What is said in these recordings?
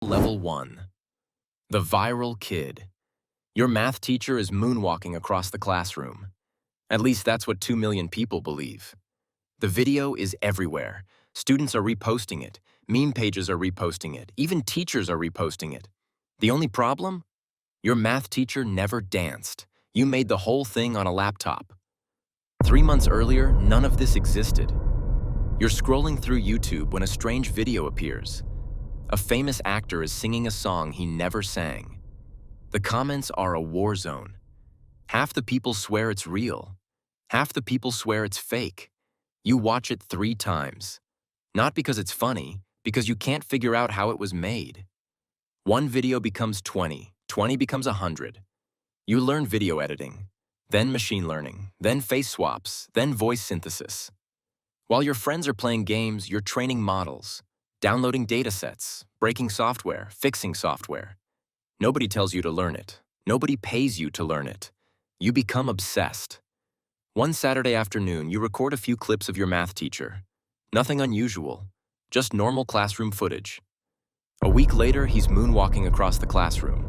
Level 1. The Viral Kid. Your math teacher is moonwalking across the classroom. At least that's what 2 million people believe. The video is everywhere. Students are reposting it. Meme pages are reposting it. Even teachers are reposting it. The only problem? Your math teacher never danced. You made the whole thing on a laptop. 3 months earlier, none of this existed. You're scrolling through YouTube when a strange video appears. A famous actor is singing a song he never sang. The comments are a war zone. Half the people swear it's real. Half the people swear it's fake. You watch it 3 times. Not because it's funny, because you can't figure out how it was made. One video becomes 20, 20 becomes 100. You learn video editing, then machine learning, then face swaps, then voice synthesis. While your friends are playing games, you're training models, downloading datasets, breaking software, fixing software. Nobody tells you to learn it. Nobody pays you to learn it. You become obsessed. One Saturday afternoon, you record a few clips of your math teacher. Nothing unusual, just normal classroom footage. A week later, he's moonwalking across the classroom.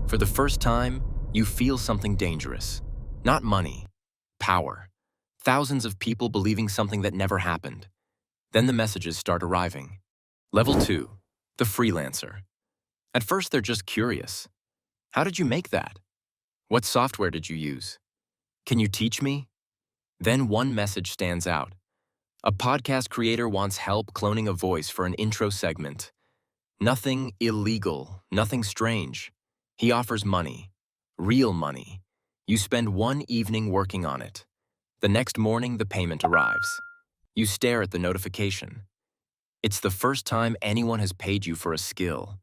For the first time, you feel something dangerous. Not money, power. Thousands of people believing something that never happened. Then the messages start arriving. Level 2. The freelancer. At first, they're just curious. How did you make that? What software did you use? Can you teach me? Then one message stands out. A podcast creator wants help cloning a voice for an intro segment. Nothing illegal, nothing strange. He offers money. Real money. You spend one evening working on it. The next morning, the payment arrives. You stare at the notification. It's the first time anyone has paid you for a skill.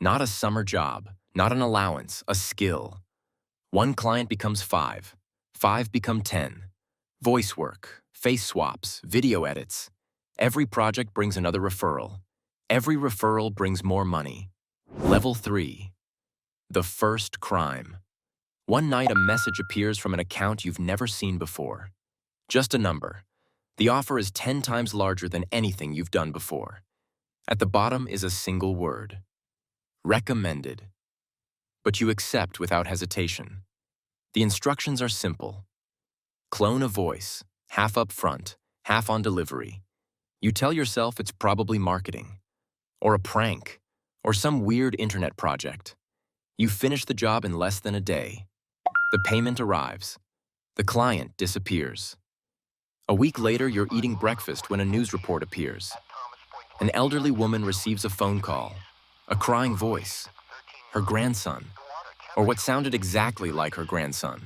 Not a summer job, not an allowance, a skill. One client becomes 5. 5 become 10. Voice work, face swaps, video edits. Every project brings another referral. Every referral brings more money. Level 3. The first crime. One night, a message appears from an account you've never seen before. Just a number. The offer is 10 times larger than anything you've done before. At the bottom is a single word. Recommended. But you accept without hesitation. The instructions are simple. Clone a voice, half up front, half on delivery. You tell yourself it's probably marketing, or a prank, or some weird internet project. You finish the job in less than a day. The payment arrives. The client disappears. A week later, you're eating breakfast when a news report appears. An elderly woman receives a phone call, a crying voice, her grandson, or what sounded exactly like her grandson.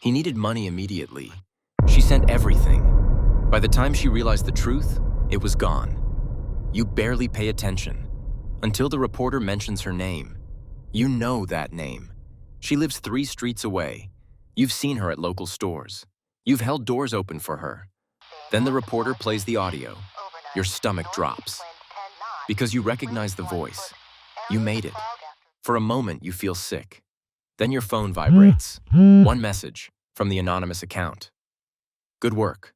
He needed money immediately. She sent everything. By the time she realized the truth, it was gone. You barely pay attention until the reporter mentions her name. You know that name. She lives 3 streets away. You've seen her at local stores. You've held doors open for her. Then the reporter plays the audio. Your stomach drops. Because you recognize the voice. You made it. For a moment, you feel sick. Then your phone vibrates. One message from the anonymous account. Good work.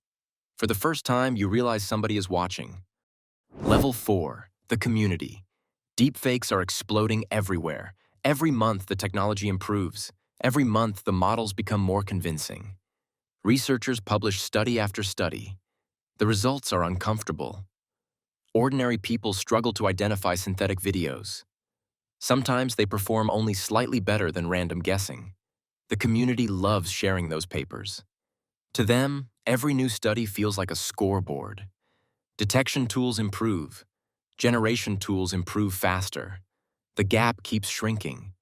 For the first time, you realize somebody is watching. Level 4. The community. Deepfakes are exploding everywhere. Every month, the technology improves. Every month, the models become more convincing. Researchers publish study after study. The results are uncomfortable. Ordinary people struggle to identify synthetic videos. Sometimes they perform only slightly better than random guessing. The community loves sharing those papers. To them, every new study feels like a scoreboard. Detection tools improve. Generation tools improve faster. The gap keeps shrinking.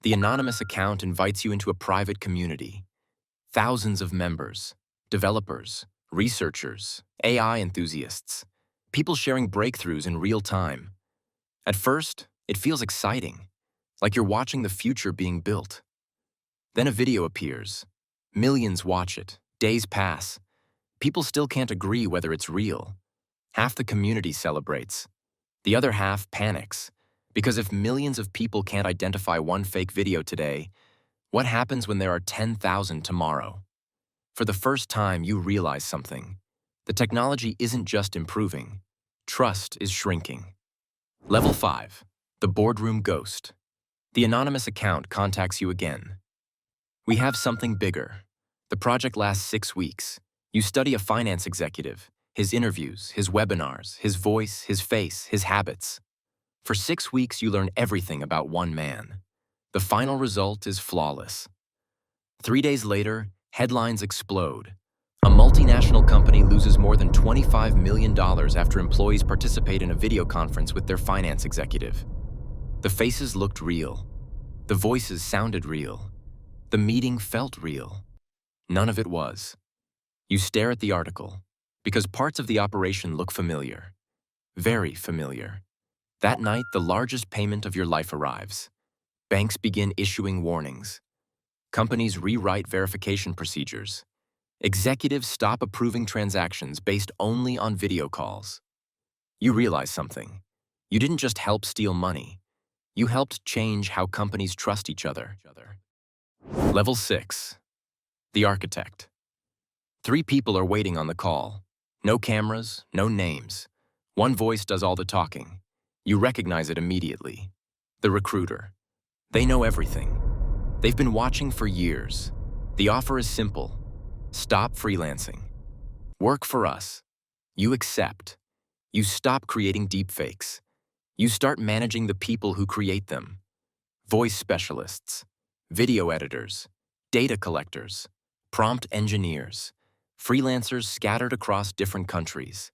The anonymous account invites you into a private community. Thousands of members, developers, researchers, AI enthusiasts, people sharing breakthroughs in real time. At first, it feels exciting, like you're watching the future being built. Then a video appears. Millions watch it. Days pass. People still can't agree whether it's real. Half the community celebrates. The other half panics. Because if millions of people can't identify one fake video today, what happens when there are 10,000 tomorrow? For the first time, you realize something. The technology isn't just improving. Trust is shrinking. Level 5. The boardroom ghost. The anonymous account contacts you again. We have something bigger. The project lasts 6 weeks. You study a finance executive, his interviews, his webinars, his voice, his face, his habits. For 6 weeks, you learn everything about one man. The final result is flawless. 3 days later, headlines explode. A multinational company loses more than $25 million after employees participate in a video conference with their finance executive. The faces looked real. The voices sounded real. The meeting felt real. None of it was. You stare at the article, because parts of the operation look familiar. Very familiar. That night, the largest payment of your life arrives. Banks begin issuing warnings. Companies rewrite verification procedures. Executives stop approving transactions based only on video calls. You realize something. You didn't just help steal money. You helped change how companies trust each other. Level 6. The architect. 3 people are waiting on the call. No cameras, no names. One voice does all the talking. You recognize it immediately. The recruiter. They know everything. They've been watching for years. The offer is simple. Stop freelancing. Work for us. You accept. You stop creating deepfakes. You start managing the people who create them. Voice specialists, video editors, data collectors, prompt engineers, freelancers scattered across different countries.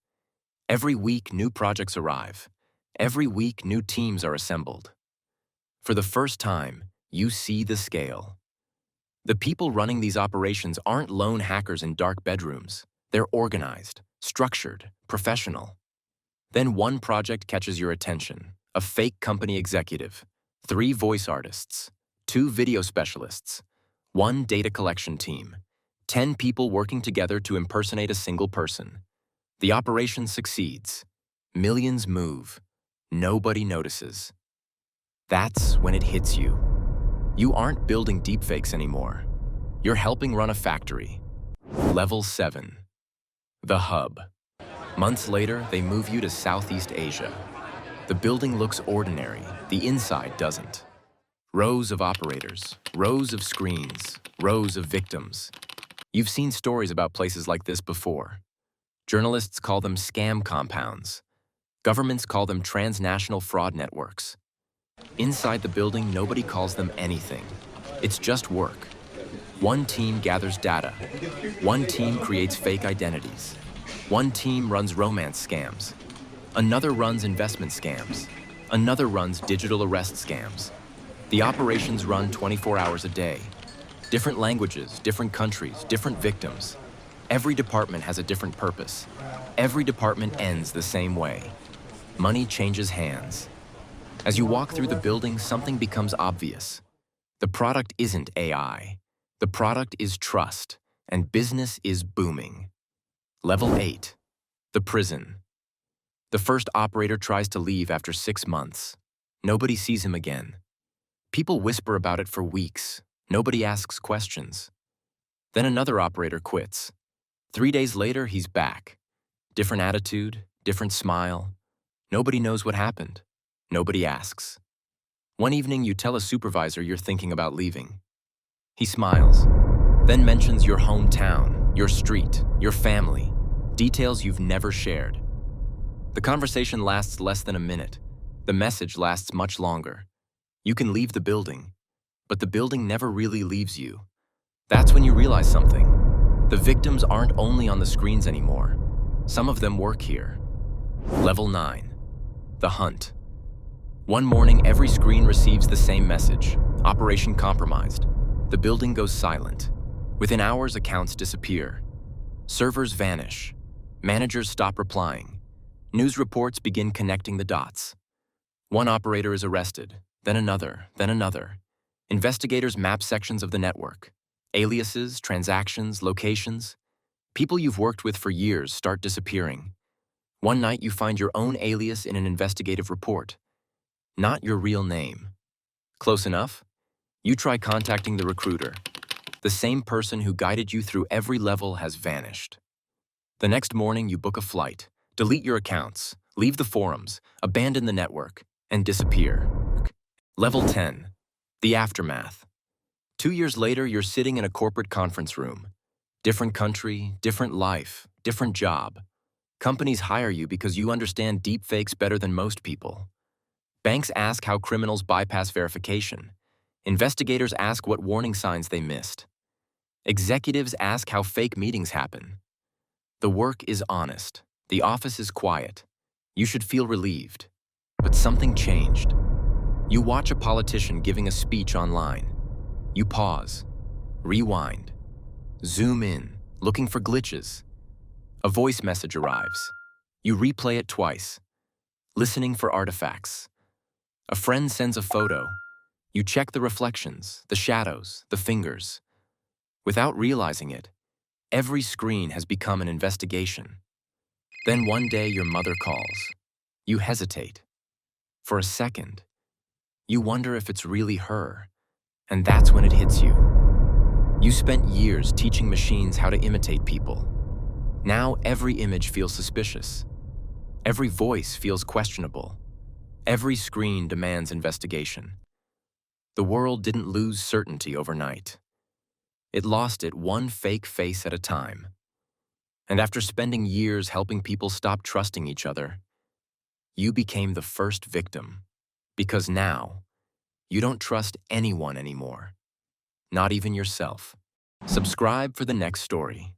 Every week, new projects arrive. Every week, new teams are assembled. For the first time, you see the scale. The people running these operations aren't lone hackers in dark bedrooms. They're organized, structured, professional. Then one project catches your attention, a fake company executive, 3 voice artists, 2 video specialists, 1 data collection team, 10 people working together to impersonate a single person. The operation succeeds. Millions move. Nobody notices. That's when it hits you. You aren't building deepfakes anymore. You're helping run a factory. Level 7. The hub. Months later, they move you to Southeast Asia. The building looks ordinary, the inside doesn't. Rows of operators, rows of screens, rows of victims. You've seen stories about places like this before. Journalists call them scam compounds. Governments call them transnational fraud networks. Inside the building, nobody calls them anything. It's just work. One team gathers data. One team creates fake identities. One team runs romance scams. Another runs investment scams. Another runs digital arrest scams. The operations run 24 hours a day. Different languages, different countries, different victims. Every department has a different purpose. Every department ends the same way. Money changes hands. As you walk through the building, something becomes obvious. The product isn't AI. The product is trust, and business is booming. Level 8. The prison. The first operator tries to leave after 6 months. Nobody sees him again. People whisper about it for weeks. Nobody asks questions. Then another operator quits. 3 days later, he's back. Different attitude, different smile. Nobody knows what happened. Nobody asks. One evening, you tell a supervisor you're thinking about leaving. He smiles, then mentions your hometown, your street, your family, details you've never shared. The conversation lasts less than a minute. The message lasts much longer. You can leave the building, but the building never really leaves you. That's when you realize something. The victims aren't only on the screens anymore. Some of them work here. Level 9. The hunt. One morning, every screen receives the same message. Operation compromised. The building goes silent. Within hours, accounts disappear. Servers vanish. Managers stop replying. News reports begin connecting the dots. One operator is arrested, then another, then another. Investigators map sections of the network. Aliases, transactions, locations. People you've worked with for years start disappearing. One night, you find your own alias in an investigative report. Not your real name. Close enough? You try contacting the recruiter. The same person who guided you through every level has vanished. The next morning, you book a flight, delete your accounts, leave the forums, abandon the network, and disappear. Level 10. The aftermath. 2 years later, you're sitting in a corporate conference room. Different country, different life, different job. Companies hire you because you understand deepfakes better than most people. Banks ask how criminals bypass verification. Investigators ask what warning signs they missed. Executives ask how fake meetings happen. The work is honest. The office is quiet. You should feel relieved. But something changed. You watch a politician giving a speech online. You pause, rewind, zoom in, looking for glitches. A voice message arrives. You replay it twice, listening for artifacts. A friend sends a photo. You check the reflections, the shadows, the fingers. Without realizing it, every screen has become an investigation. Then one day your mother calls. You hesitate. For a second, you wonder if it's really her. And that's when it hits you. You spent years teaching machines how to imitate people. Now every image feels suspicious. Every voice feels questionable. Every screen demands investigation. The world didn't lose certainty overnight. It lost it one fake face at a time. And after spending years helping people stop trusting each other, you became the first victim. Because now, you don't trust anyone anymore. Not even yourself. Subscribe for the next story.